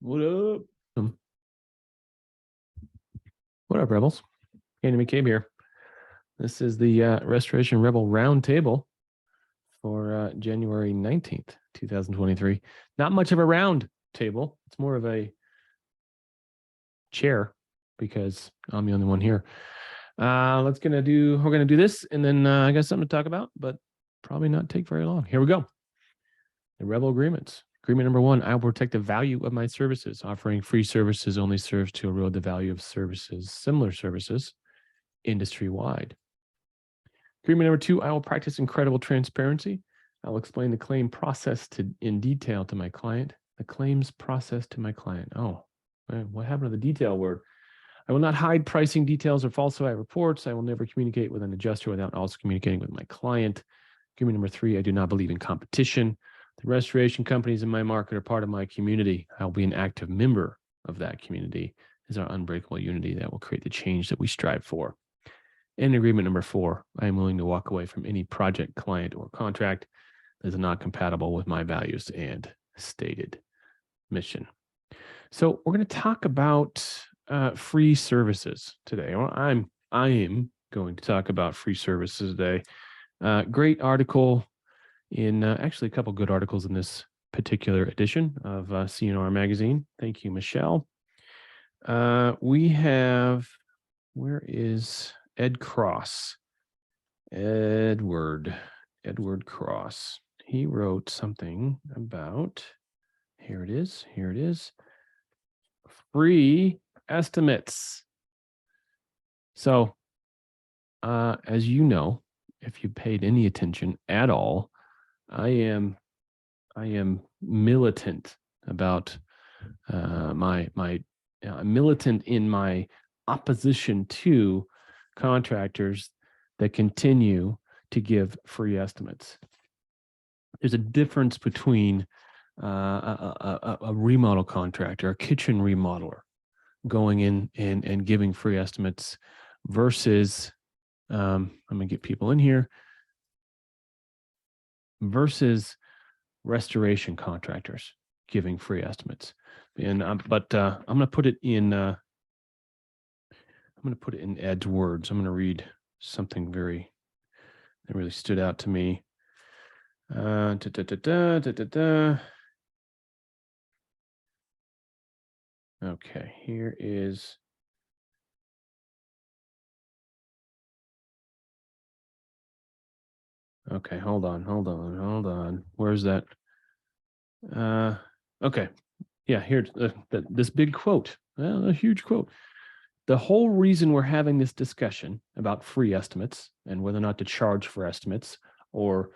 What up? What up, Rebels? Andy McCabe here. This is the Restoration Rebel Roundtable for January 19th, 2023. Not much of a round table. It's more of a chair because I'm the only one here. We're gonna do this, and then I got something to talk about, but probably not take very long. Here we go. The Rebel Agreements. Agreement number 1, I will protect the value of my services. Offering free services only serves to erode the value of services, similar services, industry-wide. Agreement number 2, I will practice incredible transparency. I will explain the claim process in detail to my client. The claims process to my client. Oh, man, what happened to the detail word? I will not hide pricing details or falsify reports. I will never communicate with an adjuster without also communicating with my client. Agreement number 3, I do not believe in competition. The restoration companies in my market are part of my community. I'll be an active member of that community as our unbreakable unity that will create the change that we strive for. And agreement number 4, I am willing to walk away from any project, client, or contract that is not compatible with my values and stated mission. So we're going to talk about free services today. Well, I am going to talk about free services today. Great article in actually a couple good articles in this particular edition of CNR magazine. Thank you, Michelle. We have, where is Ed Cross? Edward Cross. He wrote something about, here it is, free estimates. So, as you know, if you paid any attention at all, I am militant about militant in my opposition to contractors that continue to give free estimates. There's a difference between a remodel contractor, a kitchen remodeler, going in and giving free estimates versus, I'm gonna get people in here, versus restoration contractors giving free estimates. And I'm gonna put it in Ed's words. I'm gonna read something that really stood out to me. Okay, here is. Okay, hold on. Where's that? Okay, yeah, here's this big quote, a huge quote. The whole reason we're having this discussion about free estimates and whether or not to charge for estimates or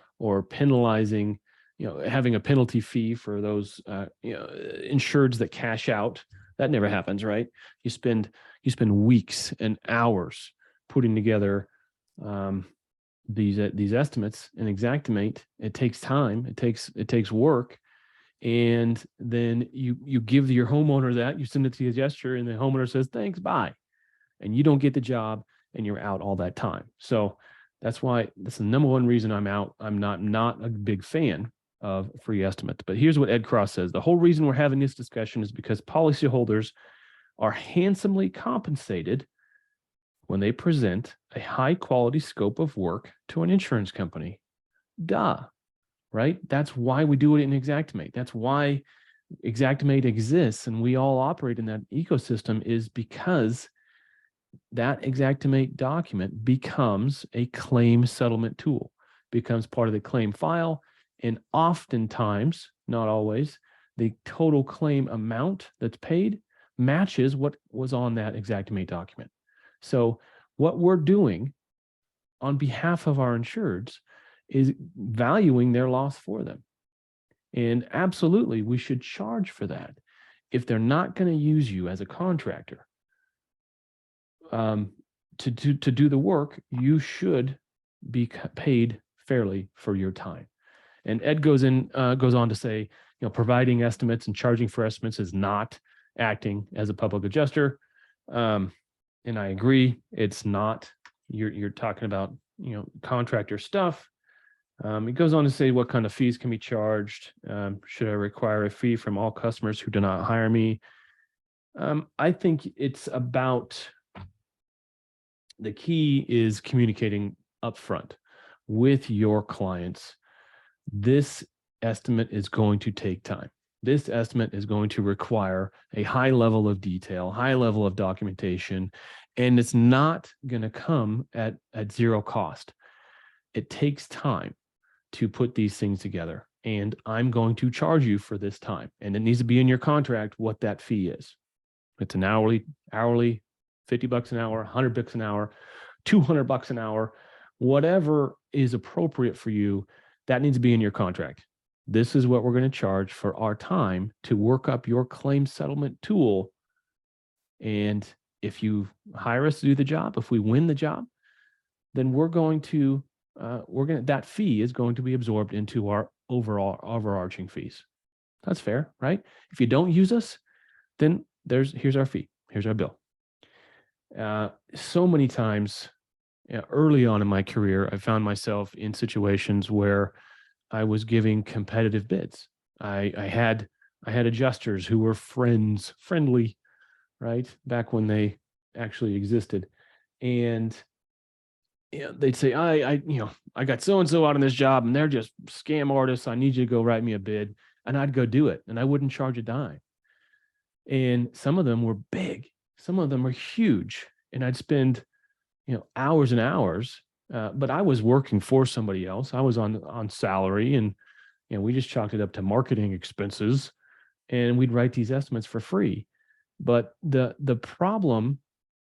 penalizing, having a penalty fee for those insureds that cash out, that never happens, right? You spend weeks and hours putting together these estimates and Xactimate. It takes time, it takes work, and then you give your homeowner that, you send it to the adjuster, and the homeowner says thanks, bye, and you don't get the job, and you're out all that time. So that's why this is the number one reason I'm out. I'm not a big fan of free estimates. But here's what Ed Cross says: the whole reason we're having this discussion is because policyholders are handsomely compensated when they present a high quality scope of work to an insurance company. Duh, right? That's why we do it in Xactimate. That's why Xactimate exists and we all operate in that ecosystem, is because that Xactimate document becomes a claim settlement tool, becomes part of the claim file, and oftentimes, not always, the total claim amount that's paid matches what was on that Xactimate document. So what we're doing on behalf of our insureds is valuing their loss for them. And absolutely, we should charge for that. If they're not going to use you as a contractor to do the work, you should be paid fairly for your time. And Ed goes on to say, providing estimates and charging for estimates is not acting as a public adjuster. And I agree, it's not. You're talking about contractor stuff. It goes on to say what kind of fees can be charged. Should I require a fee from all customers who do not hire me? I think it's about, the key is communicating upfront with your clients. This estimate is going to take time. This estimate is going to require a high level of detail, high level of documentation, and it's not going to come at zero cost. It takes time to put these things together, and I'm going to charge you for this time. And it needs to be in your contract what that fee is. It's an hourly, $50 an hour, $100 an hour, $200 an hour, whatever is appropriate for you, that needs to be in your contract. This is what we're going to charge for our time to work up your claim settlement tool. And if you hire us to do the job, if we win the job, then that fee is going to be absorbed into our overall overarching fees. That's fair, right? If you don't use us, then here's our fee, here's our bill. So many times early on in my career, I found myself in situations where I was giving competitive bids. I had adjusters who were friendly, right? Back when they actually existed. And they'd say, I got so-and-so out on this job and they're just scam artists. I need you to go write me a bid. And I'd go do it. And I wouldn't charge a dime. And some of them were big. Some of them were huge. And I'd spend, hours and hours, but I was working for somebody else. I was on salary, and we just chalked it up to marketing expenses, and we'd write these estimates for free. But the problem,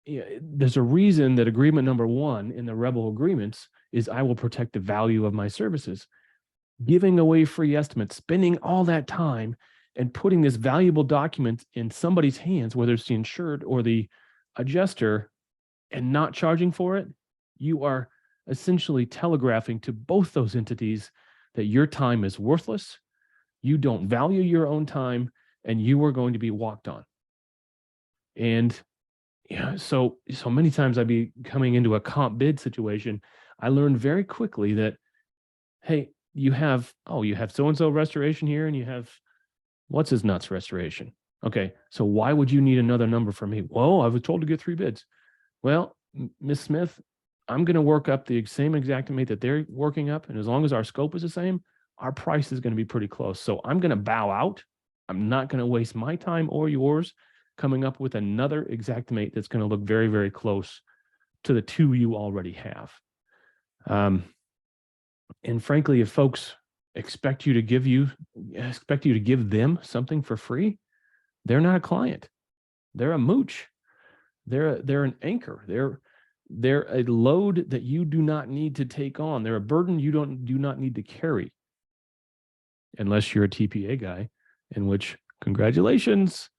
there's a reason that agreement number 1 in the Rebel agreements is I will protect the value of my services. Giving away free estimates, spending all that time and putting this valuable document in somebody's hands, whether it's the insured or the adjuster, and not charging for it, you are essentially telegraphing to both those entities that your time is worthless, you don't value your own time, and you are going to be walked on. And so many times I'd be coming into a comp bid situation, I learned very quickly that, hey, you have so-and-so restoration here, and you have what's his nuts restoration. Okay, so why would you need another number from me? Well, I was told to get 3 bids. Well, Ms. Smith, I'm going to work up the same Xactimate that they're working up. And as long as our scope is the same, our price is going to be pretty close. So I'm going to bow out. I'm not going to waste my time or yours coming up with another Xactimate that's going to look very, very close to the 2 you already have. And frankly, if folks expect you to give them something for free, they're not a client. They're a mooch. They're an anchor. They're a load that you do not need to take on. They're a burden you do not need to carry, unless you're a TPA guy, in which, congratulations,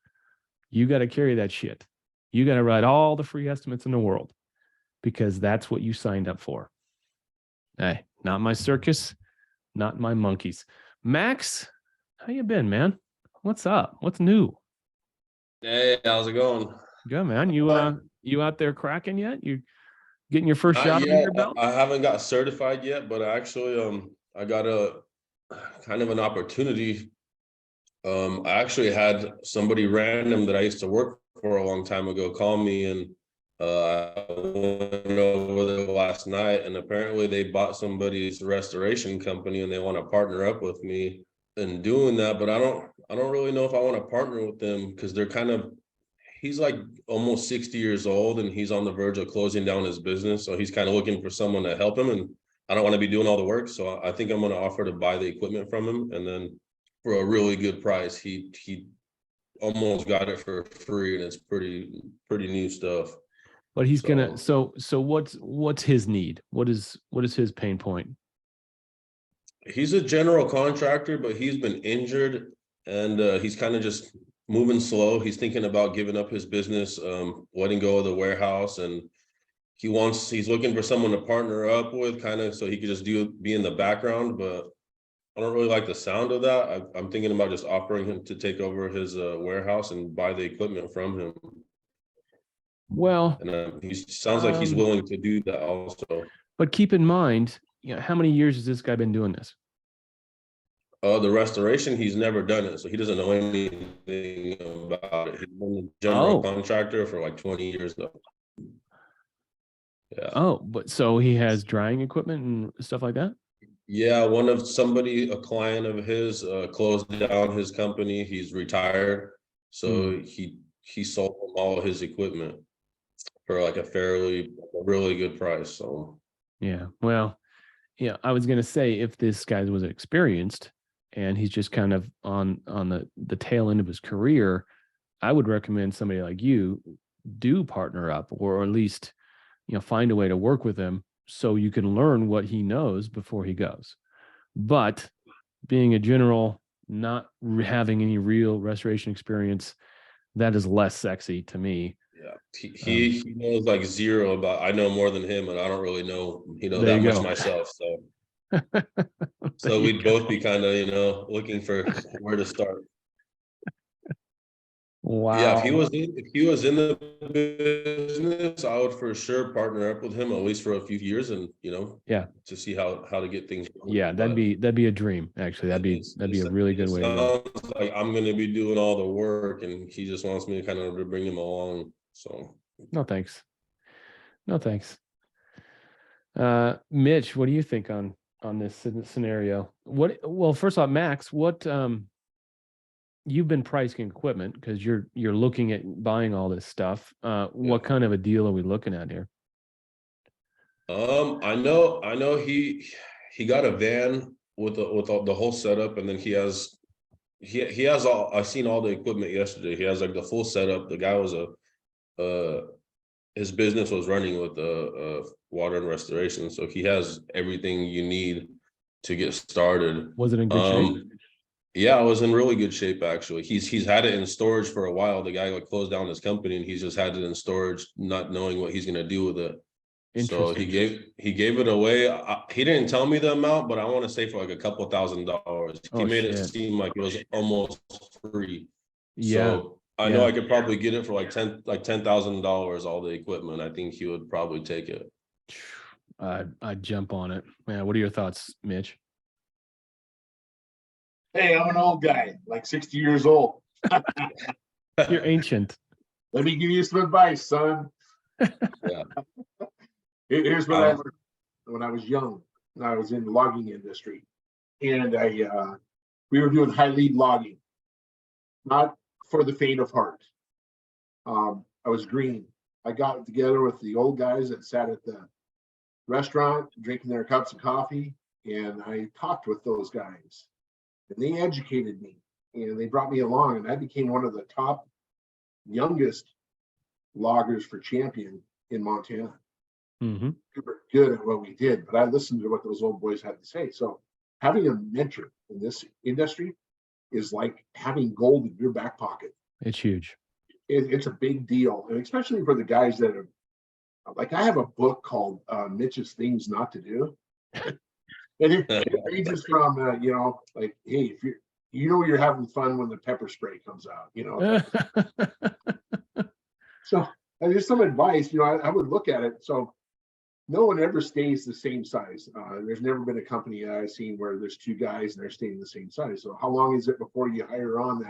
you got to carry that shit. You got to write all the free estimates in the world, because that's what you signed up for. Hey, not my circus, not my monkeys. Max, how you been, man? What's up? What's new? Hey, how's it going? Good, man. You out there cracking yet? You getting your first shot under your belt? I haven't got certified yet, but actually, I got a kind of an opportunity. I actually had somebody random that I used to work for a long time ago call me, and I went over there last night, and apparently they bought somebody's restoration company and they want to partner up with me in doing that. But I don't really know if I want to partner with them, because he's like almost 60 years old and he's on the verge of closing down his business. So he's kind of looking for someone to help him, and I don't want to be doing all the work. So I think I'm going to offer to buy the equipment from him, and then for a really good price. He almost got it for free, and it's pretty new stuff. But he's gonna. So what's his need? What is his pain point? He's a general contractor, but he's been injured, and he's kind of just moving slow. He's thinking about giving up his business, letting go of the warehouse, and he's looking for someone to partner up with, kind of, so he could just be in the background. But I don't really like the sound of that. I'm thinking about just offering him to take over his warehouse and buy the equipment from him. Well, and he sounds like he's willing to do that also. But keep in mind, how many years has this guy been doing this? The restoration, he's never done it, so he doesn't know anything about it. He's been a general contractor for like 20 years though. Yeah. Oh, but so he has drying equipment and stuff like that? Yeah, a client of his closed down his company. He's retired. So he sold him all his equipment for like a really good price. So yeah, well, yeah, I was gonna say if this guy was experienced and he's just kind of on the tail end of his career, I would recommend somebody like you do partner up, or at least find a way to work with him so you can learn what he knows before he goes. But being a general, not having any real restoration experience, that is less sexy to me. yeah, he knows like zero about. I know more than him, and I don't really know There that you much go. myself. So we'd both be kind of looking for where to start. Wow. Yeah, if he was in the business, I would for sure partner up with him at least for a few years, and yeah, to see how to get things going. Yeah, that'd be a dream. Actually, that'd be a really good way to go. Like I'm going to be doing all the work, and he just wants me to kind of bring him along. So no thanks. Mitch, what do you think on this scenario? Well, first off, Max, what you've been pricing equipment because you're looking at buying all this stuff. What kind of a deal are we looking at here? I know he got a van with the whole setup, and then he has all. I seen all the equipment yesterday. He has like the full setup. The guy was his business was running with water and restoration, so he has everything you need to get started. Was it in good shape? Yeah, it was in really good shape actually. He's had it in storage for a while. The guy closed down his company, and he's just had it in storage, not knowing what he's going to do with it. So he gave it away. He didn't tell me the amount, but I want to say for like a couple $1,000s. He made it seem like it was almost free. Yeah. So I know I could probably get it for like $10,000, all the equipment. I think he would probably take it. I'd jump on it. Man, what are your thoughts, Mitch? Hey, I'm an old guy, like 60 years old. You're ancient. Let me give you some advice, son. Yeah. Here's what I learned when I was young. I was in the logging industry, and we were doing high lead logging, not for the faint of heart. I was green. I got together with the old guys that sat at the restaurant drinking their cups of coffee, and I talked with those guys, and they educated me, and they brought me along, and I became one of the top youngest loggers for Champion in Montana. Mm-hmm. We were good at what we did, but I listened to what those old boys had to say. So having a mentor in this industry is like having gold in your back pocket. It's huge. It's a big deal, and especially for the guys that are like, I have a book called Mitch's Things Not to Do. And it ranges from, like, hey, if you're having fun when the pepper spray comes out, So there's some advice, I would look at it. So no one ever stays the same size. There's never been a company that I've seen where there's two guys and they're staying the same size. So how long is it before you hire on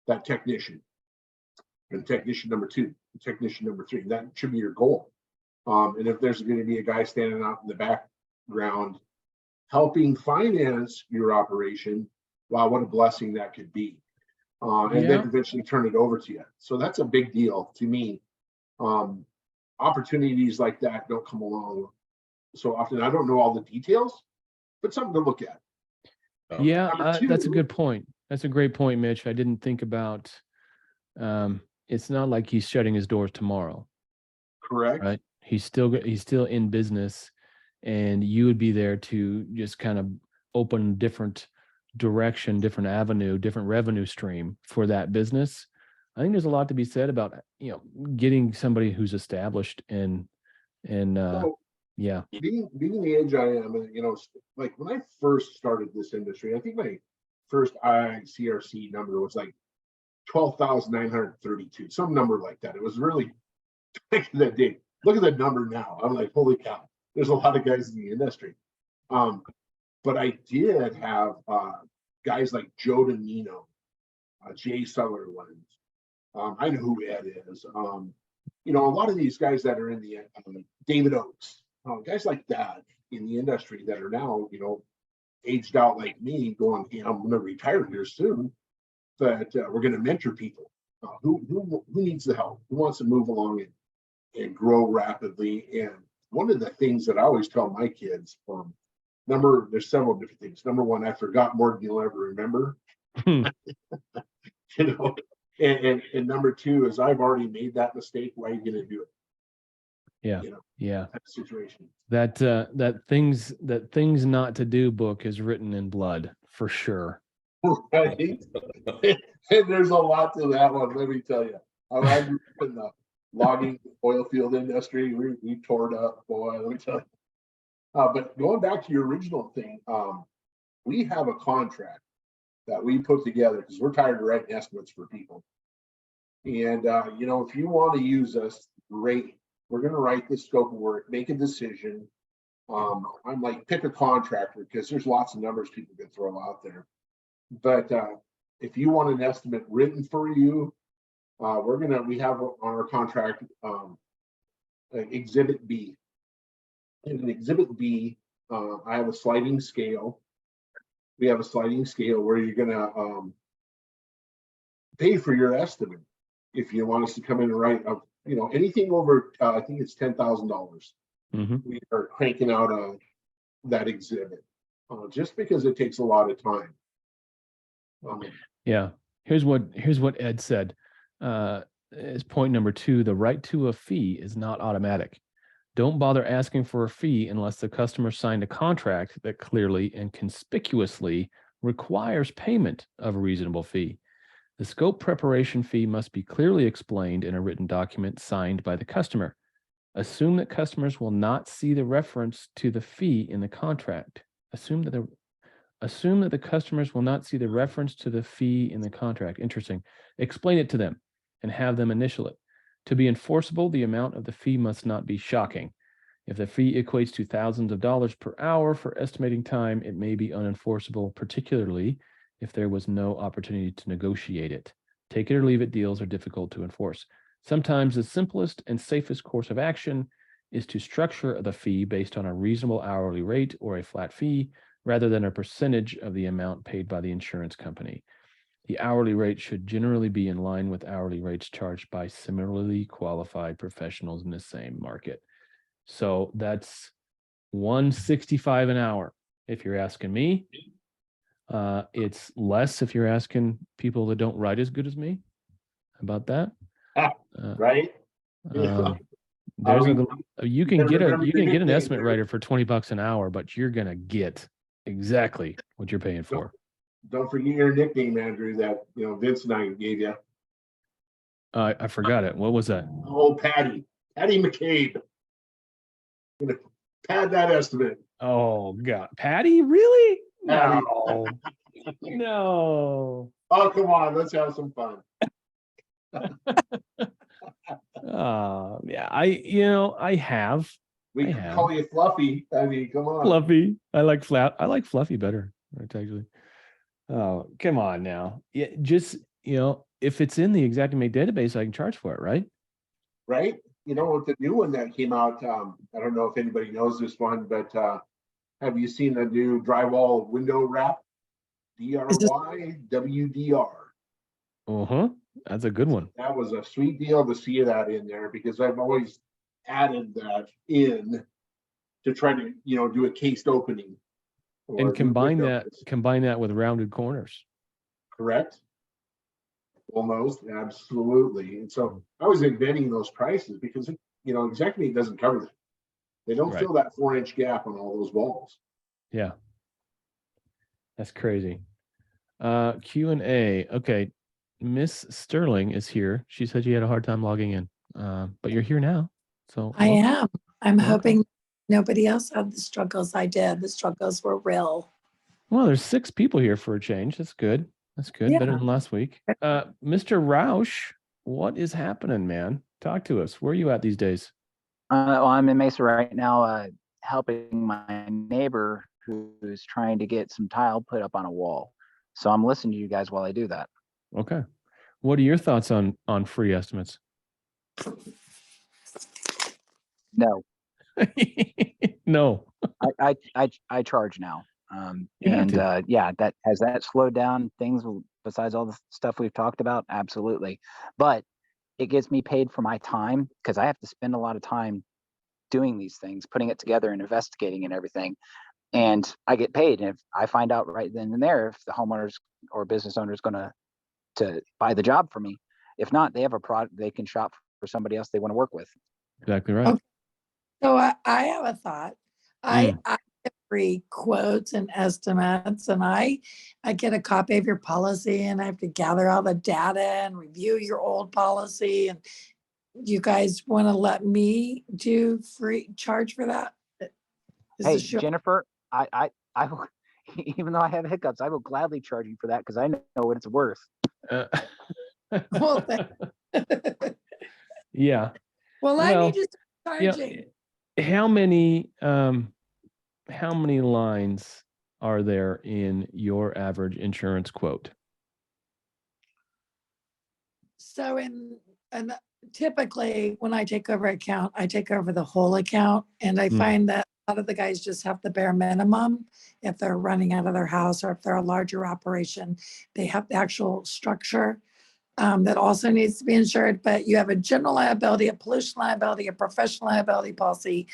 that technician? And technician number 2, technician number 3, that should be your goal. And if there's going to be a guy standing out in the background helping finance your operation, wow, what a blessing that could be. And then eventually turn it over to you. So that's a big deal to me. Opportunities like that don't come along so often. I don't know all the details, but something to look at. That's a good point. That's a great point, Mitch. I didn't think about, it's not like he's shutting his doors tomorrow. Correct. Right. He's still in business, and you would be there to just kind of open different direction, different avenue, different revenue stream for that business. I think there's a lot to be said about, getting somebody who's established and being the age I am, like when I first started this industry, I think my first ICRC number was like 12,932, some number like that. It was really back in that day. Look at that number now. I'm like, holy cow, there's a lot of guys in the industry. But I did have guys like Joe Domino, Jay Sutherland. I know who Ed is. You know, a lot of these guys that are in the David Oakes, guys like that in the industry that are now, you know, aged out like me, going, you know, I'm going to retire here soon, but we're going to mentor people. Who needs the help? Who wants to move along and grow rapidly? And one of the things that I always tell my kids, there's several different things. Number one, I forgot more than you'll ever remember. You know, and number two is I've already made that mistake. Why are you going to do it? Yeah. You know, Yeah. that situation. That things not to do book is written in blood for sure. Right? And there's a lot to that one, let me tell you. I grew up in the logging oil field industry. We tore it up, boy, let me tell you. But going back to your original thing, we have a contract that we put together because we're tired of writing estimates for people. And, you know, if you want to use us, great. We're going to write this scope of work, make a decision. I'm like, pick a contractor because there's lots of numbers people can throw out there. But if you want an estimate written for you, we have on our contract Exhibit B. And in Exhibit B, I have a sliding scale. We have a sliding scale where you're going to pay for your estimate. If you want us to come in and write, you know, anything over, I think it's $10,000. We are cranking out that exhibit just because it takes a lot of time. Yeah. Here's what Ed said. Is point number 2, the right to a fee is not automatic. Don't bother asking for a fee unless the customer signed a contract that clearly and conspicuously requires payment of a reasonable fee. The scope preparation fee must be clearly explained in a written document signed by the customer. Assume that customers will not see the reference to the fee in the contract. Assume that the customers will not see the reference to the fee in the contract. Interesting. Explain it to them and have them initial it. To be enforceable, the amount of the fee must not be shocking. If the fee equates to thousands of dollars per hour for estimating time, it may be unenforceable, particularly if there was no opportunity to negotiate it. Take it or leave it deals are difficult to enforce. Sometimes the simplest and safest course of action is to structure the fee based on a reasonable hourly rate or a flat fee, rather than a percentage of the amount paid by the insurance company. The hourly rate should generally be in line with hourly rates charged by similarly qualified professionals in the same market. So that's $165 an hour. If you're asking me, it's less if you're asking people that don't write as good as me. How about that? Right? You can get an estimate writer for $20 an hour, but you're gonna get exactly what you're paying for. Don't forget your nickname, Andrew, that Vince and I gave you. I forgot it. What was that? Oh, Patty McCabe. I'm gonna pad that estimate. Oh God, Patty, really? Patty. No, no. Oh, come on, let's have some fun. Yeah, I have. We can call you Fluffy. I mean, come on. Fluffy. I like Fluffy better. Right, actually. Oh, come on now. Yeah, just if it's in the Xactimate database, I can charge for it, right? Right. With the new one that came out, I don't know if anybody knows this one, but have you seen the new drywall window wrap? DRYWDR. That's a good one. That was a sweet deal to see that in there because I've always added that in to try to do a cased opening. And combine that with rounded corners. Correct. Almost, absolutely. And so I was inventing those prices because Xactimate doesn't cover that. They don't fill that 4-inch gap on all those walls. Yeah. That's crazy. Q&A. Okay. Miss Sterling is here. She said you had a hard time logging in. But you're here now. So I am. I'm hoping nobody else had the struggles I did. The struggles were real. Well, there's 6 people here for a change. That's good. That's good. Yeah. Better than last week. Mr. Roush, what is happening, man? Talk to us. Where are you at these days? Well, I'm in Mesa right now, helping my neighbor who's trying to get some tile put up on a wall. So I'm listening to you guys while I do that. Okay. What are your thoughts on free estimates? No, No. I charge now. You have to. Yeah, that has that slowed down things besides all the stuff we've talked about. Absolutely. But it gets me paid for my time because I have to spend a lot of time doing these things, putting it together and investigating and everything. And I get paid. And if I find out right then and there, if the homeowners or business owner is going to buy the job for me, if not, they have a product they can shop for somebody else they want to work with. Exactly right. Okay. So I have a thought. I get free quotes and estimates, and I get a copy of your policy, and I have to gather all the data and review your old policy. And you guys want to let me do free charge for that? Hey, Jennifer, I will, even though I have hiccups, I will gladly charge you for that because I know what it's worth. Well, Yeah. well, I need to start Yeah. charging. How many lines are there in your average insurance quote? So and typically when I take over account, I take over the whole account, and I find that a lot of the guys just have the bare minimum. If they're running out of their house or if they're a larger operation, they have the actual structure that also needs to be insured. But you have a general liability, a pollution liability, a professional liability policy,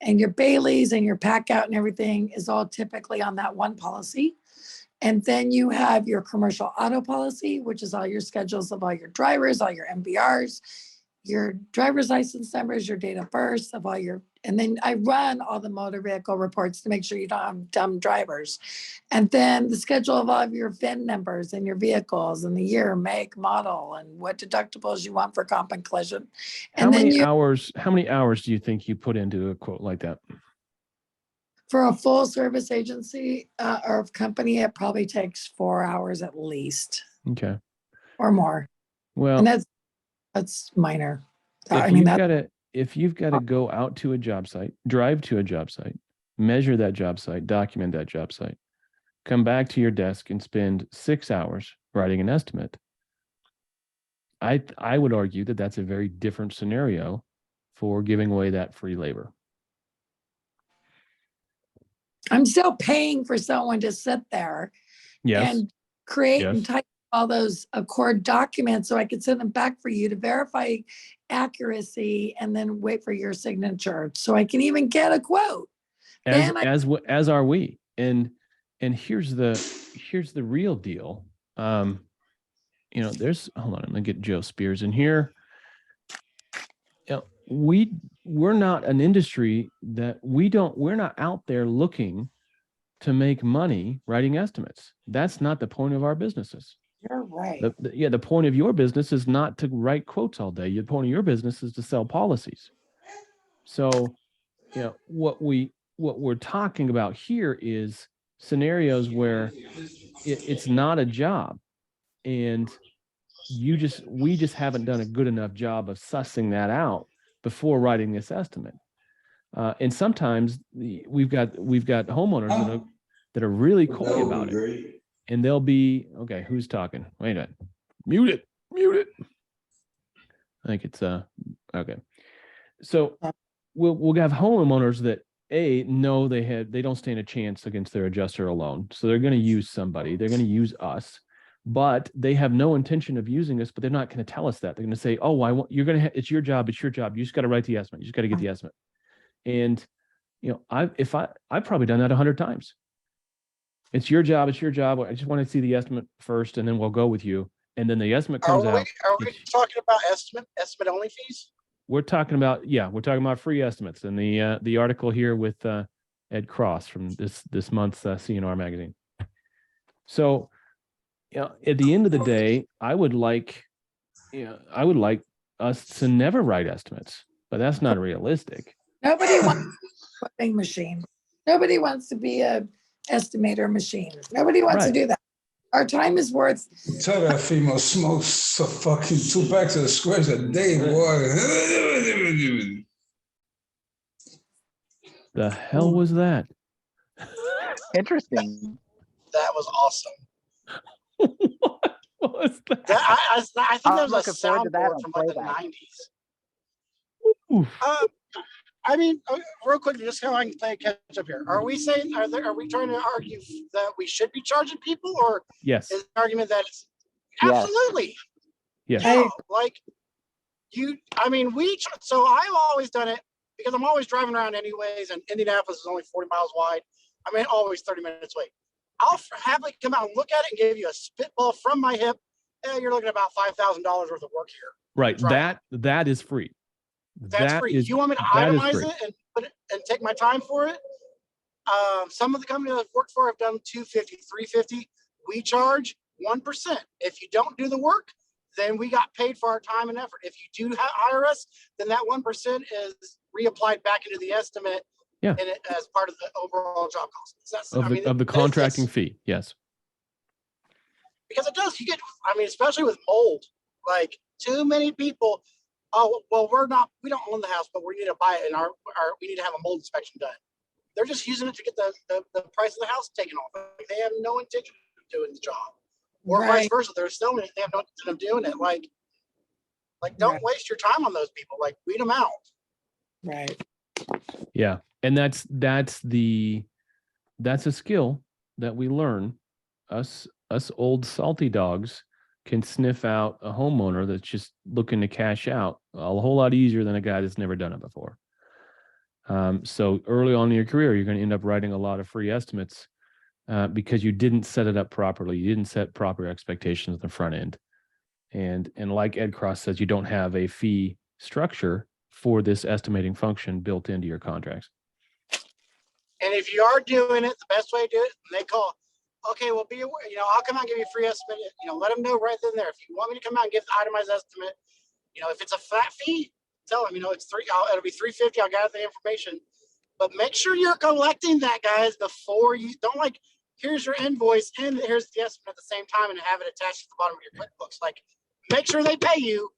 and your Baileys and your pack out and everything is all typically on that one policy. And then you have your commercial auto policy, which is all your schedules of all your drivers, all your MVRs, your driver's license numbers, your date of birth of all your, and then I run all the motor vehicle reports to make sure you don't have dumb drivers. And then the schedule of all of your VIN numbers and your vehicles and the year, make, model, and what deductibles you want for comp and collision. And How then many hours do you think you put into a quote like that? for a full service agency or company, it probably takes 4 hours at least. Okay. Or more. Well, And that's minor. I mean, if you've got to go out to a job site, drive to a job site, measure that job site, document that job site, come back to your desk and spend 6 hours writing an estimate, I would argue that that's a very different scenario for giving away that free labor. I'm still paying for someone to sit there and create and type all those Accord documents so I could send them back for you to verify accuracy and then wait for your signature so I can even get a quote. As are we. And here's the real deal. Hold on, let me get Joe Spears in here. We're not an industry that we're not out there looking to make money writing estimates. That's not the point of our businesses. You're right. The point of your business is not to write quotes all day. The point of your business is to sell policies. So, what we're talking about here is scenarios where it's not a job, and we just haven't done a good enough job of sussing that out before writing this estimate. And sometimes we've got homeowners that are really coy about it, and they'll be, okay, who's talking? Wait a minute, mute it. I think it's okay. So we'll have homeowners that know they don't stand a chance against their adjuster alone, so they're going to use somebody. They're going to use us, but they have no intention of using us. But they're not going to tell us that. They're going to say, "Oh, it's your job. It's your job. You just got to write the estimate. You just got to get the estimate." And I've probably done that 100 times. It's your job. It's your job. I just want to see the estimate first, and then we'll go with you. And then the estimate comes out. Are we talking about estimate only fees? We're talking about free estimates, and the article here with Ed Cross from this month's CNR magazine. So, at the end of the day, I would like us to never write estimates, but that's not realistic. Nobody wants a quoting machine. Nobody wants to be a estimator machine. Nobody wants to do that. Our time is worth. Tell that female smokes a fucking 2 packs of squares a day, boy. The hell was that? Interesting. That was awesome. What was that? I think I'm that was a looking forward to that soundboard on from like the playback. 90s. Oof. I mean, real quick, just so I can play catch up here. Are we saying, are we trying to argue that we should be charging people, or Yes. is the argument that it's Yes. absolutely? Yes. Yeah, like I mean, so I've always done it because I'm always driving around anyways, and Indianapolis is only 40 miles wide. I mean, always 30 minutes away. I'll happily come out and look at it and give you a spitball from my hip. You're looking at about $5,000 worth of work here. Right. Right. That is free. That's free. Is, You want me to that is itemize free. it and put it and take my time for it? Some of the companies I've worked for have done 250, 350. We charge 1%. If you don't do the work, then we got paid for our time and effort. If you do hire us, then that 1% is reapplied back into the estimate. Yeah. And as part of the overall job cost. Of the contracting fee. Yes. Because it does. You get, I mean, especially with mold, like too many people. Oh, well, we don't own the house, but we need to buy it, and we need to have a mold inspection done. They're just using it to get the price of the house taken off. Like, they have no intention of doing the job, or vice versa. They're selling it. They have no intention of doing it. Like don't waste your time on those people. Like, weed them out. Right. Yeah. And that's a skill that we learn. Us old salty dogs can sniff out a homeowner that's just looking to cash out a whole lot easier than a guy that's never done it before. So early on in your career, you're going to end up writing a lot of free estimates because you didn't set it up properly. You didn't set proper expectations at the front end. And like Ed Cross says, you don't have a fee structure for this estimating function built into your contracts. And if you are doing it, the best way to do it, they call, okay, well, be aware, I'll come out and give you a free estimate. Let them know right then and there. If you want me to come out and give the itemized estimate, if it's a flat fee, tell them, it's it'll be $350. I'll gather the information, but make sure you're collecting that, guys, before you don't here's your invoice and here's the estimate at the same time and have it attached to the bottom of your QuickBooks. Make sure they pay you,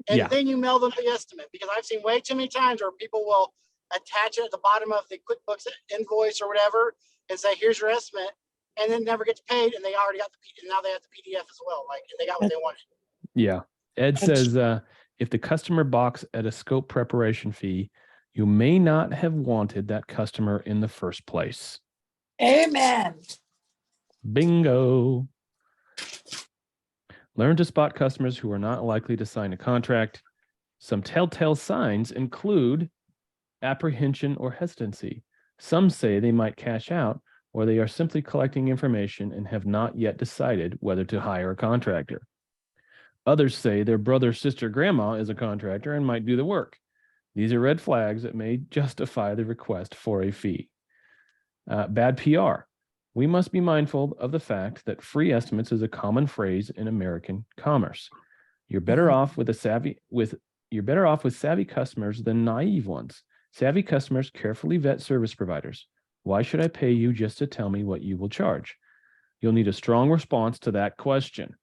and then you mail them the estimate, because I've seen way too many times where people will attach it at the bottom of the QuickBooks invoice or whatever and say, here's your estimate, and then never gets paid, and they already got and now they have the PDF as well. And they got what they wanted. Yeah. Ed says, if the customer balks at a scope preparation fee, you may not have wanted that customer in the first place. Amen. Bingo. Learn to spot customers who are not likely to sign a contract. Some telltale signs include apprehension or hesitancy. Some say they might cash out, or they are simply collecting information and have not yet decided whether to hire a contractor. Others say their brother, sister, grandma is a contractor and might do the work. These are red flags that may justify the request for a fee. Bad PR. We must be mindful of the fact that free estimates is a common phrase in American commerce. You're better off with savvy customers than naive ones. Savvy customers carefully vet service providers. Why should I pay you just to tell me what you will charge? You'll need a strong response to that question.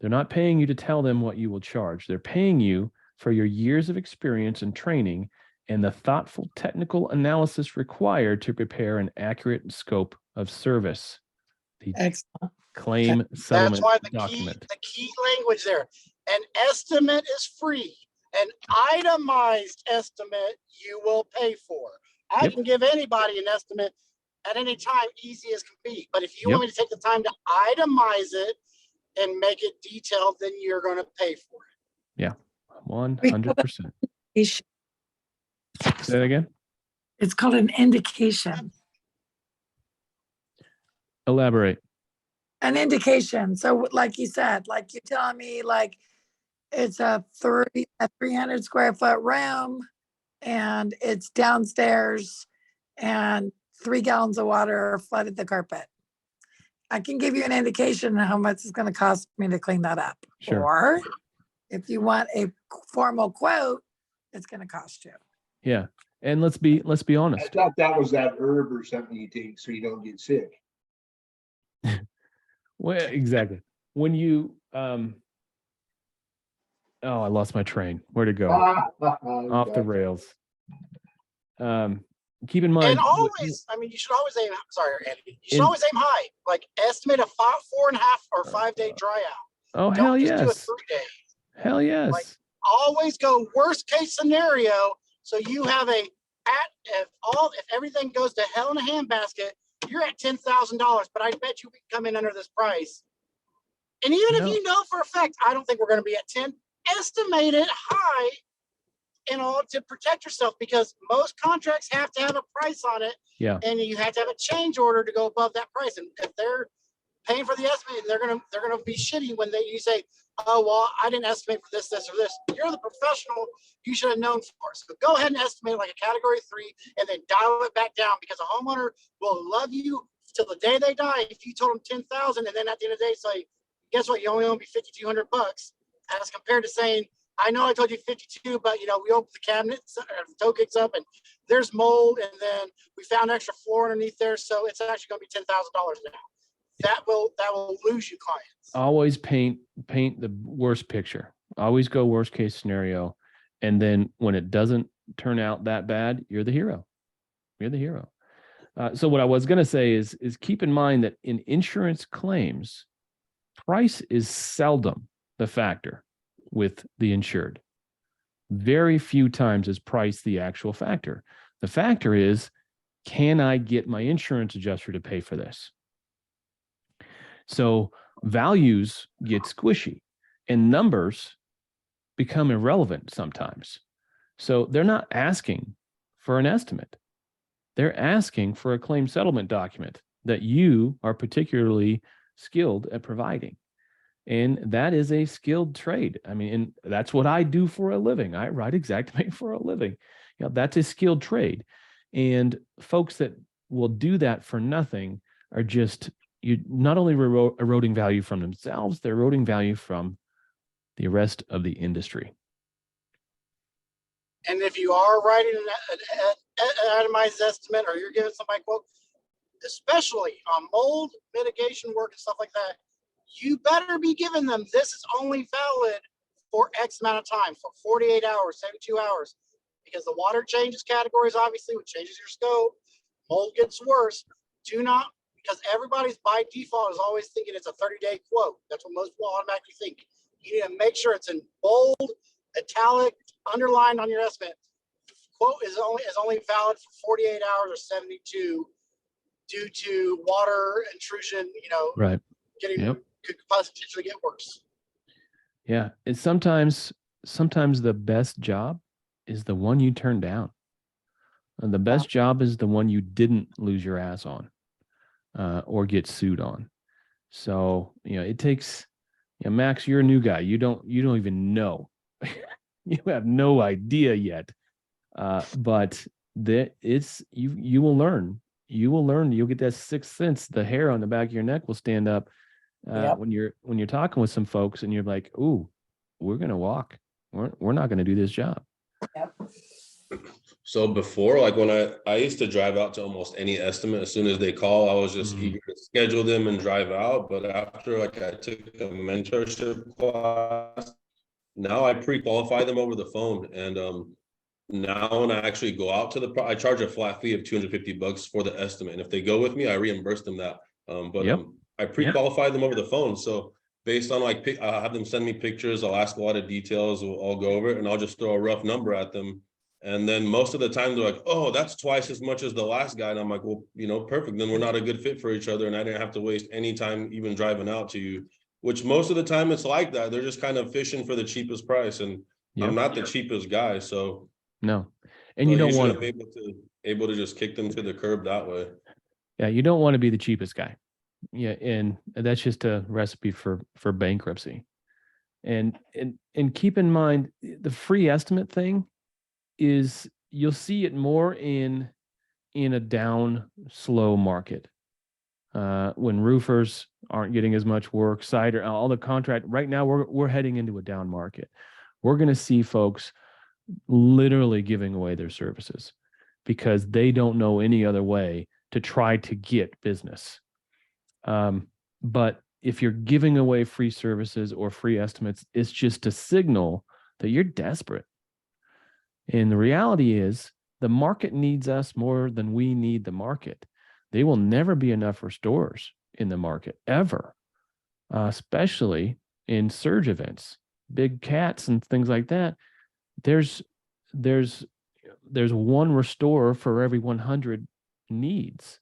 They're not paying you to tell them what you will charge. They're paying you for your years of experience and training and the thoughtful technical analysis required to prepare an accurate scope of service. The Excellent. claim settlement That's why document. the key language there. An estimate is free. An itemized estimate you will pay for. I can give anybody an estimate at any time, easy as can be. But if you want me to take the time to itemize it and make it detailed, then you're going to pay for it. Yeah, 100%. Say that again? It's called an indication. Elaborate. An indication. So like you said, like you're telling me it's a 300 square foot room and it's downstairs and 3 gallons of water flooded the carpet. I can give you an indication of how much it's going to cost me to clean that up. Sure. Or if you want a formal quote, it's going to cost you. Yeah. And let's be honest. I thought that was that herb or something you take so you don't get sick. Well, exactly. When you I lost my train. Where'd it go? Off the rails. keep in mind. And always, I mean, you should always aim. Sorry, Andy. You should In- always aim high. Like estimate a 4.5 or 5 day dry out. Oh, Don't hell just do a yes. 3 day. Hell yes. Always go worst case scenario. So you have if everything goes to hell in a handbasket, you're at $10,000. But I bet you we can come in under this price. And even if you know for a fact, I don't think we're going to be at 10. Estimate it high, to protect yourself, because most contracts have to have a price on it. Yeah. And you have to have a change order to go above that price. And if they're paying for the estimate, they're gonna be shitty when you say, oh well, I didn't estimate for this, or this. You're the professional, you should have known for it. So go ahead and estimate like a category 3 and then dial it back down, because a homeowner will love you till the day they die. If you told them 10,000 and then at the end of the day say, guess what, you only owe me $5,200, as compared to saying, I know I told you 52, but we opened the cabinets, the toe kicks up, and there's mold, and then we found extra floor underneath there, so it's actually going to be $10,000 now. That will lose you clients. Always paint the worst picture. Always go worst case scenario, and then when it doesn't turn out that bad, you're the hero. You're the hero. So what I was going to say is keep in mind that in insurance claims, price is seldom the factor with the insured. Very few times is price the actual factor. The factor is, can I get my insurance adjuster to pay for this? So values get squishy and numbers become irrelevant sometimes. So they're not asking for an estimate. They're asking for a claim settlement document that you are particularly skilled at providing. And that is a skilled trade. I mean, and that's what I do for a living. I write Xactimate for a living. That's a skilled trade. And folks that will do that for nothing are just, you not only eroding value from themselves, they're eroding value from the rest of the industry. And if you are writing an itemized estimate, or you're giving somebody a quote, especially on mold mitigation work and stuff like that, you better be giving them, this is only valid for X amount of time, for 48 hours, 72 hours, because the water changes categories, obviously, which changes your scope. Mold gets worse. Do not, because everybody's by default is always thinking it's a 30-day quote. That's what most will automatically think. You need to make sure it's in bold, italic, underlined on your estimate. Quote is only valid for 48 hours or 72 due to water intrusion, Right. Could potentially get worse. Yeah. And sometimes the best job is the one you turn down. And the best job is the one you didn't lose your ass on or get sued on. So, it takes, Max, you're a new guy. You don't even know. You have no idea yet. But you will learn. You'll get that sixth sense. The hair on the back of your neck will stand up when you're talking with some folks and you're like, ooh, we're going to walk. We're not going to do this job. Yep. So before, like when I used to drive out to almost any estimate, as soon as they call, I was just eager to schedule them and drive out. But after I took a mentorship class, now I pre-qualify them over the phone. And now when I actually go out to I charge a flat fee of $250 for the estimate. And if they go with me, I reimburse them that. I pre-qualify them over the phone. So based on I'll have them send me pictures. I'll ask a lot of details. I'll go over it and I'll just throw a rough number at them. And then most of the time they're like, oh, that's twice as much as the last guy. And I'm like, well, perfect. Then we're not a good fit for each other. And I didn't have to waste any time even driving out to you, which most of the time it's like that. They're just kind of fishing for the cheapest price. And I'm not the cheapest guy. So no. And you don't want to be able to just kick them to the curb that way. Yeah. You don't want to be the cheapest guy. Yeah. And that's just a recipe for bankruptcy. And keep in mind the free estimate thing is you'll see it more in a down slow market when roofers aren't getting as much work, cider, all the contract. Right now we're heading into a down market. We're going to see folks literally giving away their services because they don't know any other way to try to get business. But if you're giving away free services or free estimates, it's just a signal that you're desperate. And the reality is The market needs us more than we need the market. There will never be enough restorers in the market ever, especially in surge events, big cats and things like that. There's one restorer for every 100 needs.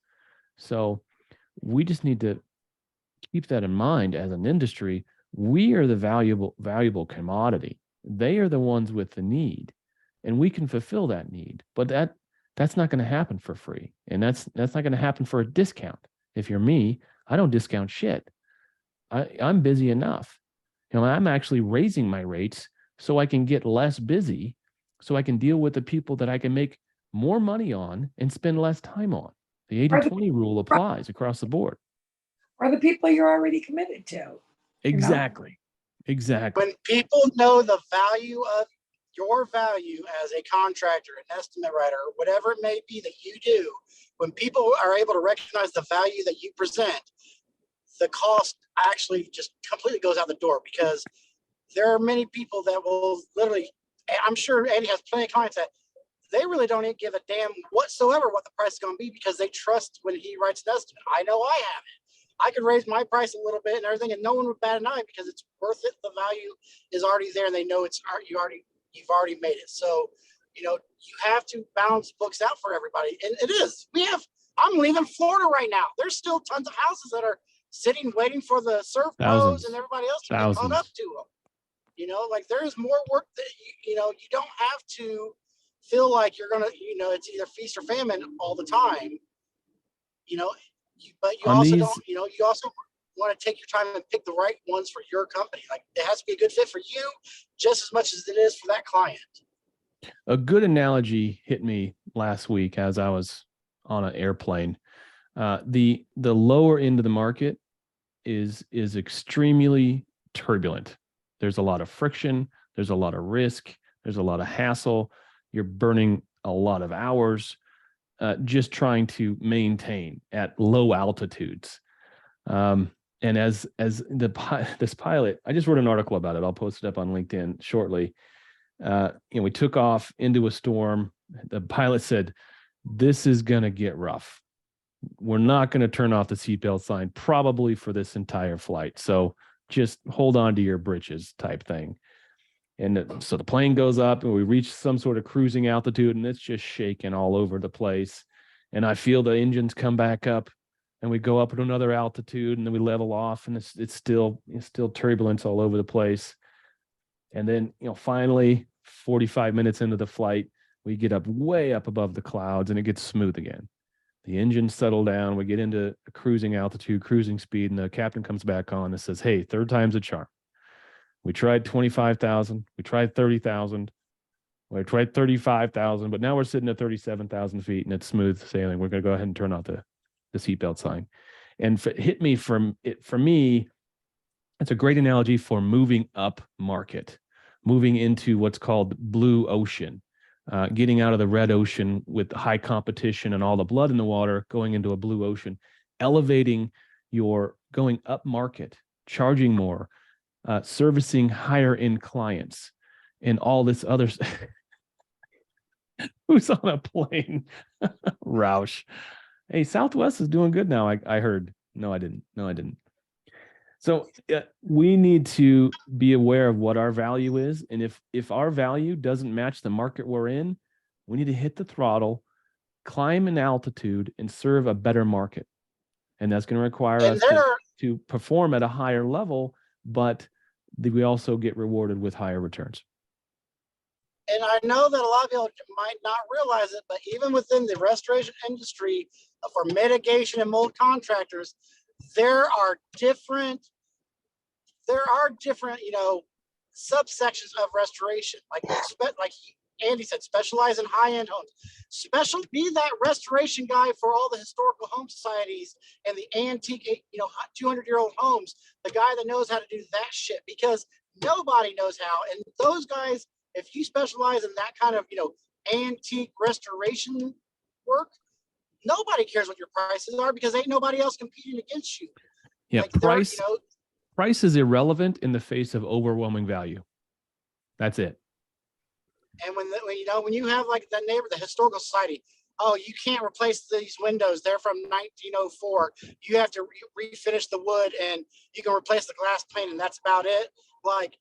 So we just need to keep that in mind as an industry. We are the valuable commodity. They are the ones with the need, and we can fulfill that need. But that's not going to happen for free, and that's not going to happen for a discount. If you're me, I don't discount shit. I'm busy enough. I'm actually raising my rates so I can get less busy, so I can deal with the people that I can make more money on and spend less time on. The 80-20 rule applies across the board. Or the people you're already committed to. Exactly. Exactly. When people know the value of your value as a contractor, an estimate writer, whatever it may be that you do, when people are able to recognize the value that you present, the cost actually just completely goes out the door, because there are many people that will literally, I'm sure Andy has plenty of clients that they really don't even give a damn whatsoever what the price is going to be, because they trust when he writes an estimate. I know I have it. I could raise my price a little bit and everything, and no one would bat an eye, because it's worth it. The value is already there, and they know you've already made it. So, you have to balance books out for everybody, and it is. I'm leaving Florida right now. There's still tons of houses that are sitting waiting for the surf pros and everybody else to get caught up to them. Like, there is more work that you don't have to feel like you're gonna, it's either feast or famine all the time. But you also don't, you also want to take your time and pick the right ones for your company. Like, it has to be a good fit for you just as much as it is for that client. A good analogy hit me last week as I was on an airplane. The lower end of the market is extremely turbulent. There's a lot of friction. There's a lot of risk. There's a lot of hassle. You're burning a lot of hours just trying to maintain at low altitudes. And as this pilot, I just wrote an article about it. I'll post it up on LinkedIn shortly. We took off into a storm. The pilot said, "This is going to get rough. We're not going to turn off the seatbelt sign probably for this entire flight. So just hold on to your britches," type thing. And so the plane goes up and we reach some sort of cruising altitude, and it's just shaking all over the place. And I feel the engines come back up, and we go up to another altitude, and then we level off, and it's still turbulence all over the place. And then, finally 45 minutes into the flight, we get up way up above the clouds, and it gets smooth again. The engines settle down. We get into a cruising altitude, cruising speed, and the captain comes back on and says, "Hey, third time's a charm. We tried 25,000. We tried 30,000. We tried 35,000, but now we're sitting at 37,000 feet, and it's smooth sailing. We're going to go ahead and turn off the seatbelt sign." And for me, it's a great analogy for moving up market, moving into what's called blue ocean, getting out of the red ocean with high competition and all the blood in the water, going into a blue ocean, elevating going up market, charging more, servicing higher end clients, and all this other. Who's on a plane? Roush. Hey, Southwest is doing good now. I heard. No, I didn't. So we need to be aware of what our value is. And if our value doesn't match the market we're in, we need to hit the throttle, climb in altitude, and serve a better market. And that's going to require us to perform at a higher level, but we also get rewarded with higher returns. And I know that a lot of people might not realize it, but even within the restoration industry for mitigation and mold contractors, there are different, subsections of restoration. Like Andy said, specialize in high-end homes. Be that restoration guy for all the historical home societies and the antique, 200-year-old homes. The guy that knows how to do that shit, because nobody knows how. And those guys, if you specialize in that kind of, antique restoration work, nobody cares what your prices are, because ain't nobody else competing against you. Yeah, price is irrelevant in the face of overwhelming value. That's it. And when you have like that neighbor, the historical society, oh, you can't replace these windows. They're from 1904. You have to refinish the wood and you can replace the glass pane and that's about it. Like,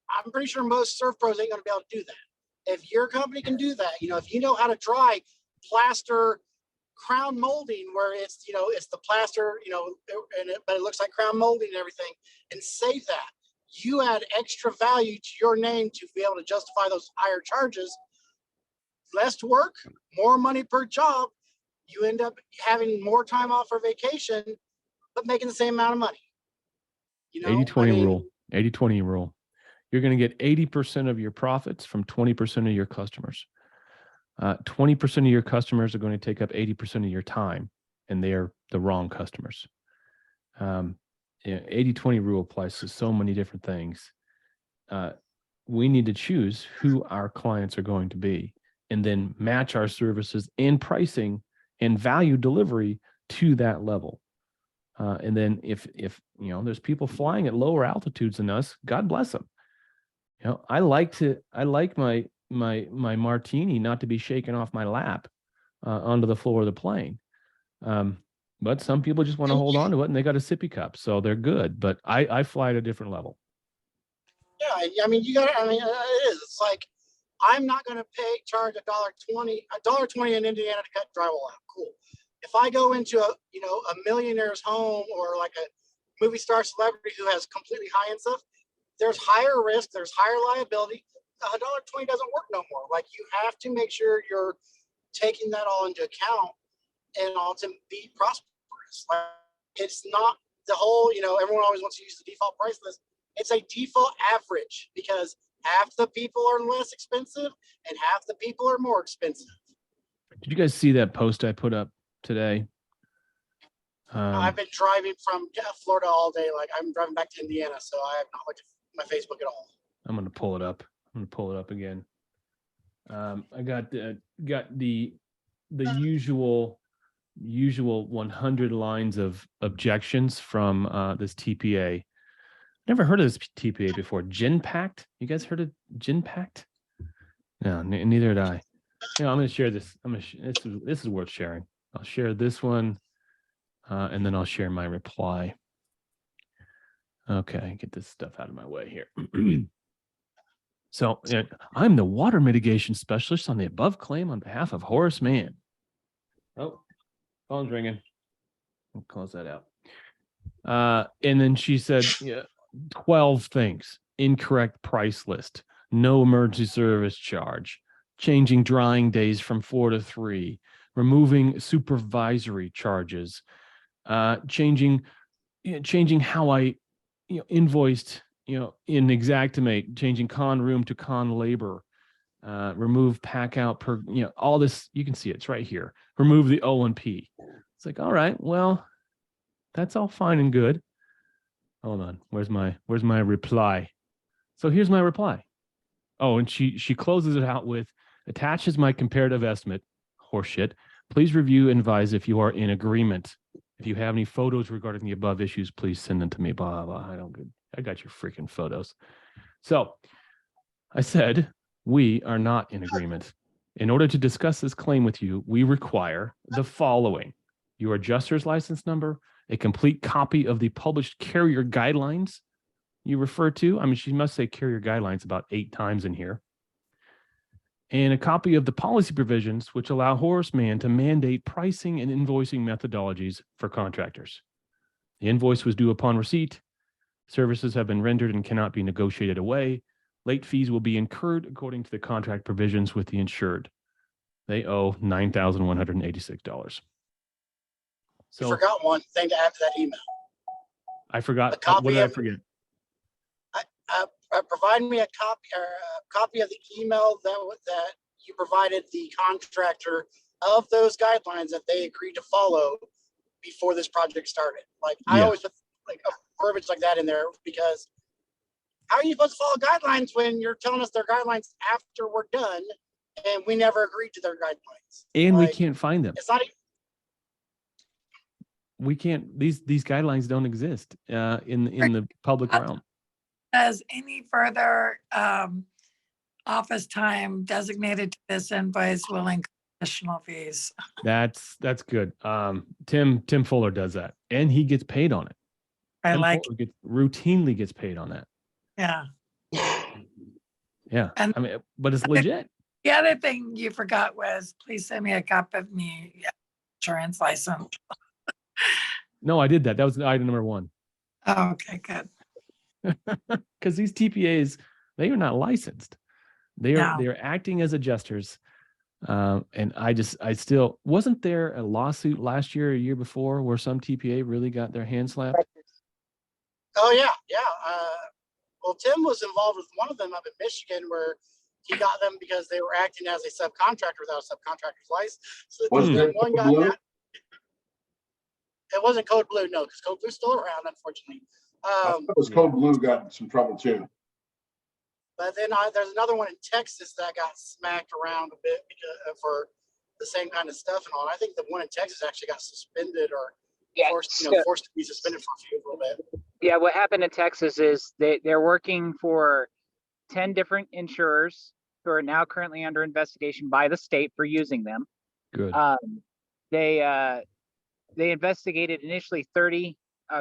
I'm pretty sure most surf pros ain't going to be able to do that. If your company can do that, if you know how to dry plaster crown molding where it's, it's the plaster, but it looks like crown molding and everything, and save that, you add extra value to your name to be able to justify those higher charges. Less work, more money per job. You end up having more time off for vacation, but making the same amount of money. 80-20 rule. 80-20 rule. You're going to get 80% of your profits from 20% of your customers. 20% of your customers are going to take up 80% of your time, and they're the wrong customers. 80-20 rule applies to so many different things. We need to choose who our clients are going to be, and then match our services and pricing and value delivery to that level. And then if there's people flying at lower altitudes than us, God bless them. I like my martini not to be shaken off my lap onto the floor of the plane. But some people just want to hold on to it and they got a sippy cup, so they're good. But I fly at a different level. Yeah, it is. It's like, I'm not going to charge $1.20 in Indiana to cut drywall out. Cool. If I go into a millionaire's home or like a movie star celebrity who has completely high-end stuff, there's higher risk, there's higher liability. $1.20 doesn't work no more. Like, you have to make sure you're taking that all into account and all to be prosperous. Like, it's not the whole, everyone always wants to use the default price list. It's a default average because half the people are less expensive and half the people are more expensive. Did you guys see that post I put up today? I've been driving from Florida all day. Like, I'm driving back to Indiana, so I have not looked at my Facebook at all. I'm going to pull it up. I'm going to pull it up again. I got the usual 100 lines of objections from this TPA. Never heard of this TPA before. Genpact? You guys heard of Genpact? No, neither had I. I'm going to share this. This is worth sharing. I'll share this one, and then I'll share my reply. Okay, get this stuff out of my way here. So I'm the water mitigation specialist on the above claim on behalf of Horace Mann. Oh, phone's ringing. I'll close that out. And then she said, 12 things: incorrect price list, no emergency service charge, changing drying days from 4 to 3, removing supervisory charges, changing how I invoiced in Xactimate, changing con room to con labor, remove pack out per, all this, you can see it's right here. Remove the O&P. It's like, all right, well, that's all fine and good. Hold on. Where's my reply? So here's my reply. Oh, and she closes it out with, attaches my comparative estimate. Horseshit. Please review and advise if you are in agreement. If you have any photos regarding the above issues, please send them to me. Blah, blah. I got your freaking photos. So I said, we are not in agreement. In order to discuss this claim with you, we require the following: your adjuster's license number, a complete copy of the published carrier guidelines you refer to. I mean, she must say carrier guidelines about 8 times in here. And a copy of the policy provisions which allow Horace Mann to mandate pricing and invoicing methodologies for contractors. The invoice was due upon receipt. Services have been rendered and cannot be negotiated away. Late fees will be incurred according to the contract provisions with the insured. They owe $9,186. So You forgot one thing to add to that email. I forgot. A copy What did I of- forget? Provide me a copy of the email that you provided the contractor of those guidelines that they agreed to follow before this project started. Like, I always put like a verbiage like that in there, because how are you supposed to follow guidelines when you're telling us their guidelines after we're done and we never agreed to their guidelines? And Like, we can't find them. it's not even, We can't. These guidelines don't exist in the public realm. Does any further office time designated to this invoice will incur additional fees. That's good. Tim Fuller does that, and he gets paid on it. I Tim like, Fuller routinely gets paid on that. yeah. Yeah, And I mean, but it's legit. the other thing you forgot was, please send me a copy of me insurance license. No, I did that. That was item number 1. Oh, okay, good. Because these TPAs, they are not licensed. They No. are acting as adjusters. And I still wasn't there a lawsuit last year, or a year before, where some TPA really got their hand slapped? Oh yeah, yeah. Well, Tim was involved with one of them up in Michigan where he got them because they were acting as a subcontractor without a subcontractor's license. So Wasn't the it one Code got Blue? that. It wasn't Code Blue, no, because Code Blue's still around, unfortunately. It was Code Blue got in some trouble too. But then there's another one in Texas that got smacked around a bit because, for the same kind of stuff and all. And I think the one in Texas actually got suspended or Yeah, forced, so- forced to be suspended for a little bit. Yeah, what happened in Texas is they're working for 10 different insurers who are now currently under investigation by the state for using them. Good. They investigated initially 30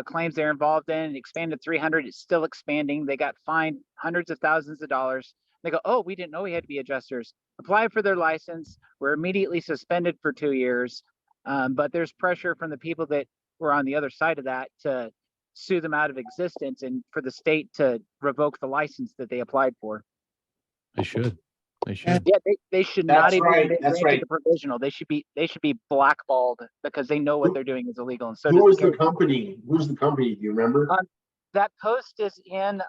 claims they're involved in, and expanded 300. It's still expanding. They got fined hundreds of thousands of dollars. They go, oh, we didn't know we had to be adjusters. Apply for their license. We're immediately suspended for 2 years. But there's pressure from the people that were on the other side of that to sue them out of existence, and for the state to revoke the license that they applied for. They should. They should. Yeah, they should That's not even right, be that's granted right. the provisional. They should be blackballed because they know what they're doing is illegal. And so Who does was the the company? Who's the company? Do you remember? that post is in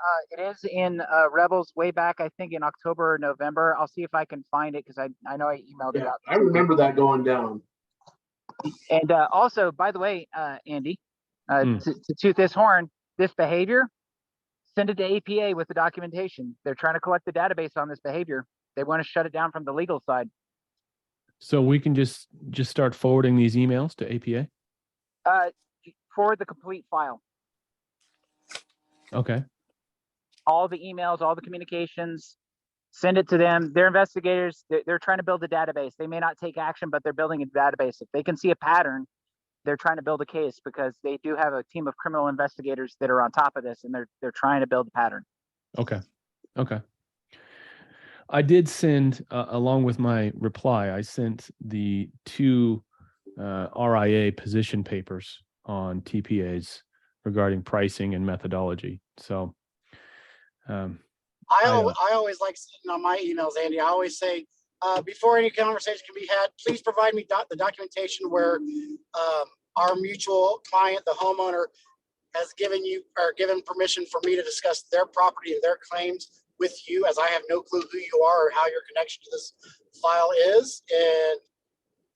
Rebels way back, I think in October or November. I'll see if I can find it because I know I emailed it Yeah, out. I remember that going down. And also, by the way, Andy, Mm. to toot this horn, this behavior, send it to APA with the documentation. They're trying to collect the database on this behavior. They want to shut it down from the legal side. So we can just start forwarding these emails to APA. For the complete file, Okay. all the emails, all the communications, send it to them. They're investigators. They're trying to build a database. They may not take action, but they're building a database. If they can see a pattern, they're trying to build a case because they do have a team of criminal investigators that are on top of this, and they're trying to build a pattern. Okay. Okay. I did send, along with my reply, I sent the 2 RIA position papers on TPAs regarding pricing and methodology. So, I always like sitting on my emails, Andy. I always say, before any conversation can be had, please provide me the documentation where our mutual client, the homeowner, has given permission for me to discuss their property and their claims with you, as I have no clue who you are or how your connection to this file is. And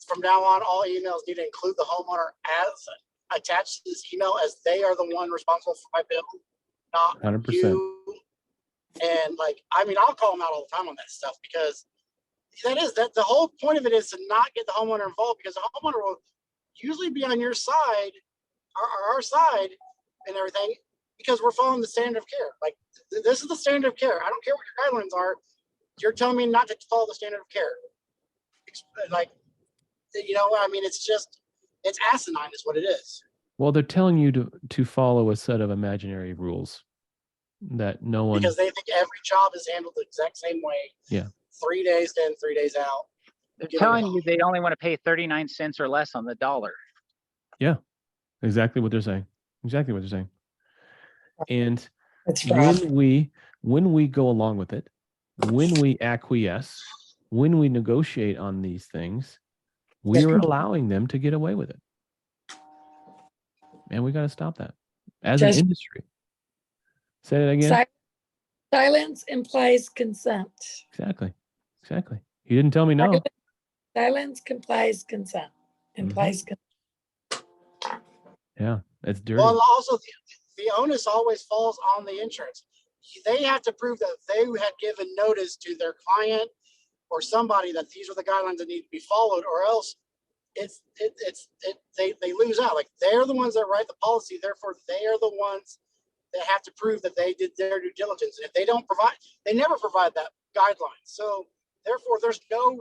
from now on, all emails need to include the homeowner as attached to this email, as they are the one responsible for my bill, not 100%. you. And I'll call them out all the time on that stuff, because that the whole point of it is to not get the homeowner involved, because the homeowner will usually be on your side or our side and everything, because we're following the standard of care. Like, this is the standard of care. I don't care what your guidelines are. You're telling me not to follow the standard of care. It's asinine is what it is. well, they're telling you to follow a set of imaginary rules that no one. Because they think every job is handled the exact same way. Yeah. 3 days in, 3 days out. They're telling you they only want to pay 39 cents or less on the dollar. Yeah, exactly what they're saying. Exactly what they're saying. And It's fraud. when we go along with it, when we acquiesce, when we negotiate on these things, we are allowing them to get away with it. And we got to stop that as an Just- industry. Say that again. Silence implies consent. Exactly. Exactly. He didn't tell me no. Silence implies consent. Implies consent. Yeah, it's dirty. Well, also the onus always falls on the insurance. They have to prove that they had given notice to their client or somebody that these are the guidelines that need to be followed, or else they lose out. Like, they're the ones that write the policy, therefore they are the ones that have to prove that they did their due diligence. And if they don't provide, they never provide that guidelines. So therefore, there's no,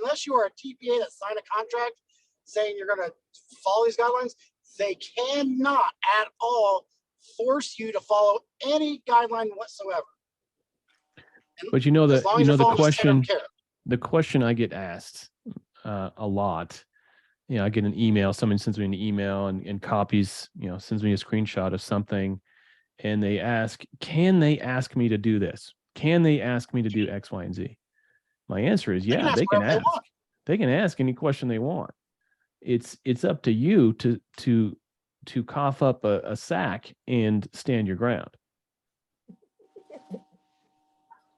unless you are a TPA that signed a contract saying you're going to follow these guidelines, they cannot at all force you to follow any guideline whatsoever. But you know As the long as you're the following the standard of question, care. the question I get asked a lot. I get an email, someone sends me an email and copies, sends me a screenshot of something, and they ask, can they ask me to do this? Can they ask me to do X, Y, and Z? My answer is, yeah, they can ask. They can ask any question they want. It's up to you to cough up a sack and stand your ground.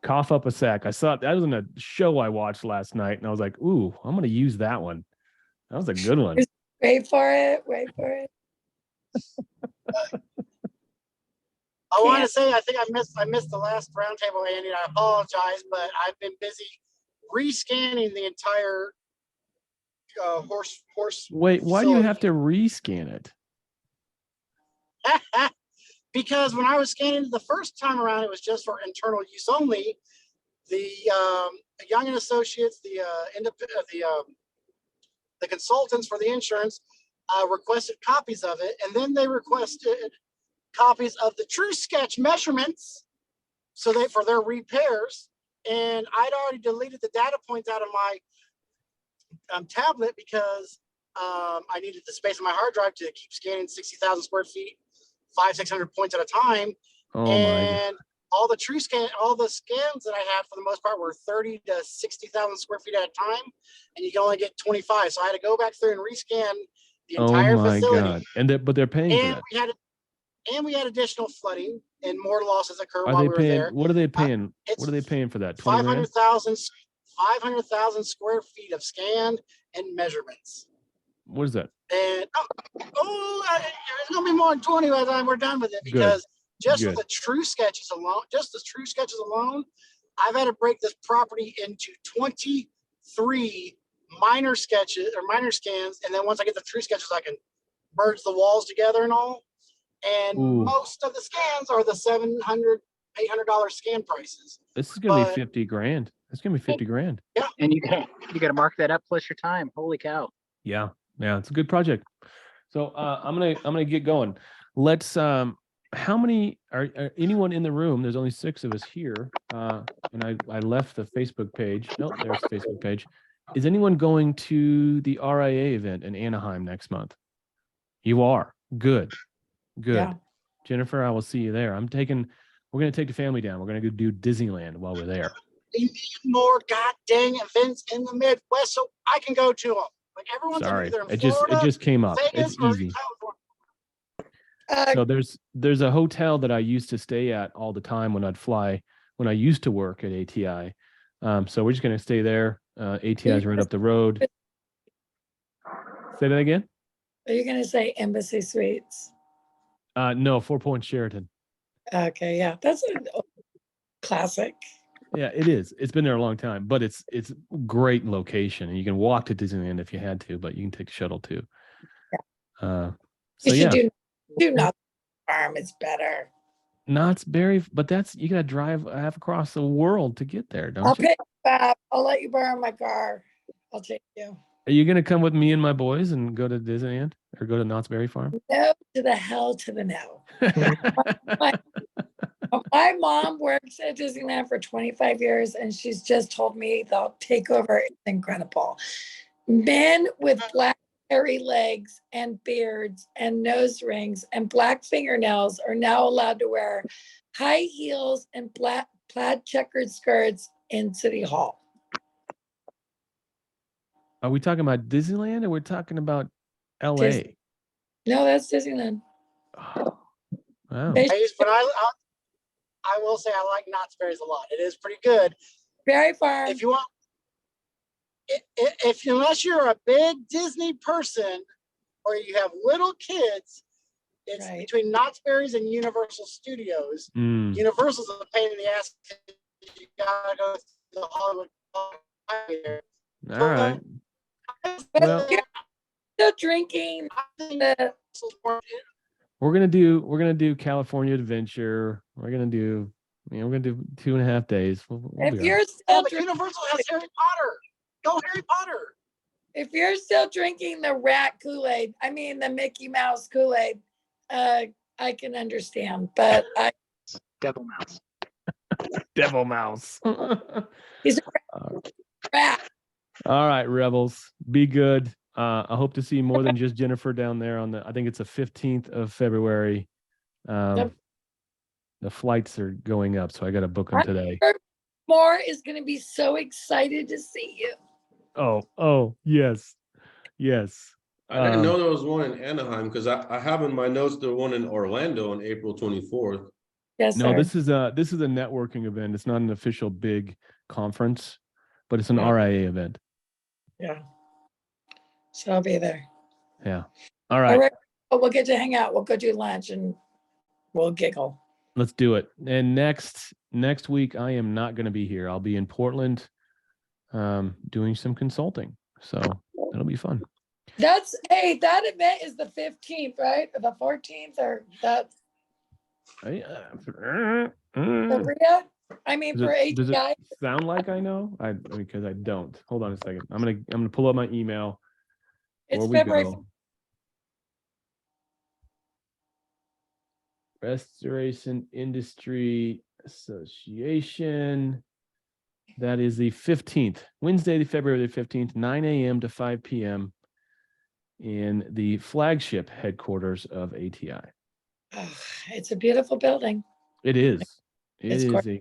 Cough up a sack. I saw that was in a show I watched last night, and I was like, ooh, I'm going to use that one. That was a good one. Wait for it. Wait for it. I want to say, I think I missed the last roundtable, Andy, and I apologize, but I've been busy rescanning the entire horse. Wait, why do you have to rescan it? Because when I was scanning the first time around, it was just for internal use only. The Young and Associates, the consultants for the insurance requested copies of it, and then they requested copies of the true sketch measurements, so for their repairs. And I'd already deleted the data points out of my tablet because I needed the space on my hard drive to keep scanning 60,000 square feet, 500-600 points at a time. Oh and all the scans that I had for the most part were 30 to 60,000 square feet at a time, and you can only get 25. So I had to go back through and rescan the entire facility. God. But they're paying for that. We had additional flooding and more losses occur Are while they we were paying? there. What are they paying? What are they paying for that? 500,000 square feet of scanned and measurements. What is that? And it's gonna be more than 20 by the time we're done with it, because for the true sketches alone, I've had to break this property into 23 minor sketches or minor scans, and then once I get the true sketches, I can merge the walls together and all. And most of the scans are the $700, $800 scan prices. This is gonna be 50 grand. It's gonna be 50 grand. Yeah, and you gotta mark that up plus your time. Holy cow! Yeah, it's a good project. So I'm gonna get going. Let's how many are anyone in the room? There's only 6 of us here. And I left the Facebook page. Nope, there's the Facebook page. Is anyone going to the RIA event in Anaheim next month? You are. Good. Yeah. Jennifer, I will see you there. We're gonna take the family down. We're gonna go do Disneyland while we're there. We need more god dang events in the Midwest so I can go to them. Like everyone's either in Florida, it just came up. Vegas, It's easy. So there's a hotel that I used to stay at all the time when I used to work at ATI. So we're just gonna stay there. ATI is right up the road. Say that again. Are you gonna say Embassy Suites? No, 4 Point Sheraton. Okay, yeah, that's a classic. Yeah, it is. It's been there a long time, but it's great location, and you can walk to Disneyland if you had to, but you can take a shuttle too. Yeah. So you should do Knott's Farm. It's better. Knott's Berry, but you gotta drive half across the world to get there, don't you? I'll pay you back. I'll let you borrow my car. I'll take you. Are you gonna come with me and my boys and go to Disneyland or go to Knott's Berry Farm? No to the hell to the no. My mom works at Disneyland for 25 years, and she's just told me they'll take over. It's incredible. Men with black hairy legs and beards and nose rings and black fingernails are now allowed to wear high heels and plaid checkered skirts in City Hall. Are we talking about Disneyland or we're talking about LA? No, that's Disneyland. Oh, wow. But I will say I like Knott's Berries a lot. It is pretty good. Berry Farm. If you want, unless you're a big Disney person or you have little kids, it's between Knott's Berries and Universal Studios. Universal's a pain in the ass. You gotta go to the Hollywood. All right. Well, you're still drinking. We're gonna do California Adventure. We're gonna do Yeah, we're gonna do 2.5 days. We'll be If all you're right. still Yeah, but Universal has Harry Potter. Go Harry Potter. if you're still drinking the rat Kool-Aid, I mean the Mickey Mouse Kool-Aid, I can understand, but Devil mouse. Devil mouse. he's a rat. All right, rebels, be good. I hope to see more than just Jennifer down there on the. I think it's the 15th of February. Yep. The flights are going up, so I got to book them I'm today. sure Moore is going to be so excited to see you. Oh, yes, yes. I didn't know there was one in Anaheim because I have in my notes the one in Orlando on April 24th. Yes, No, sir. this is a networking event. It's not an official big conference, but it's an Yeah. RIA event. Yeah. So I'll be there. Yeah. All All right. right. Well, we'll get to hang out. We'll go do lunch and we'll giggle. Let's do it. And next week I am not going to be here. I'll be in Portland doing some consulting. So that'll be fun. That event is the 15th, right? Or the 14th, or that's for Rhea? I mean, for Does it ATI. sound like I know? Because I don't. Hold on a second. I'm gonna pull up my email. It's Before we February. go. Restoration Industry Association. That is the 15th, Wednesday, February the 15th, 9 a.m. to 5 p.m. in the flagship headquarters of ATI. Oh, it's a beautiful building. It is. It It's is gorgeous.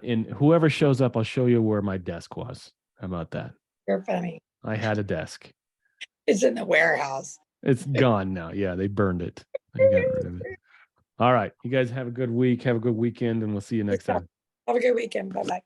and whoever shows up, I'll show you where my desk was. How about that? You're funny. I had a desk. It's in the warehouse. It's gone now. Yeah, they burned it. I got rid of it. All right. You guys have a good week. Have a good weekend, and we'll see you next time. Have a good weekend. Bye-bye.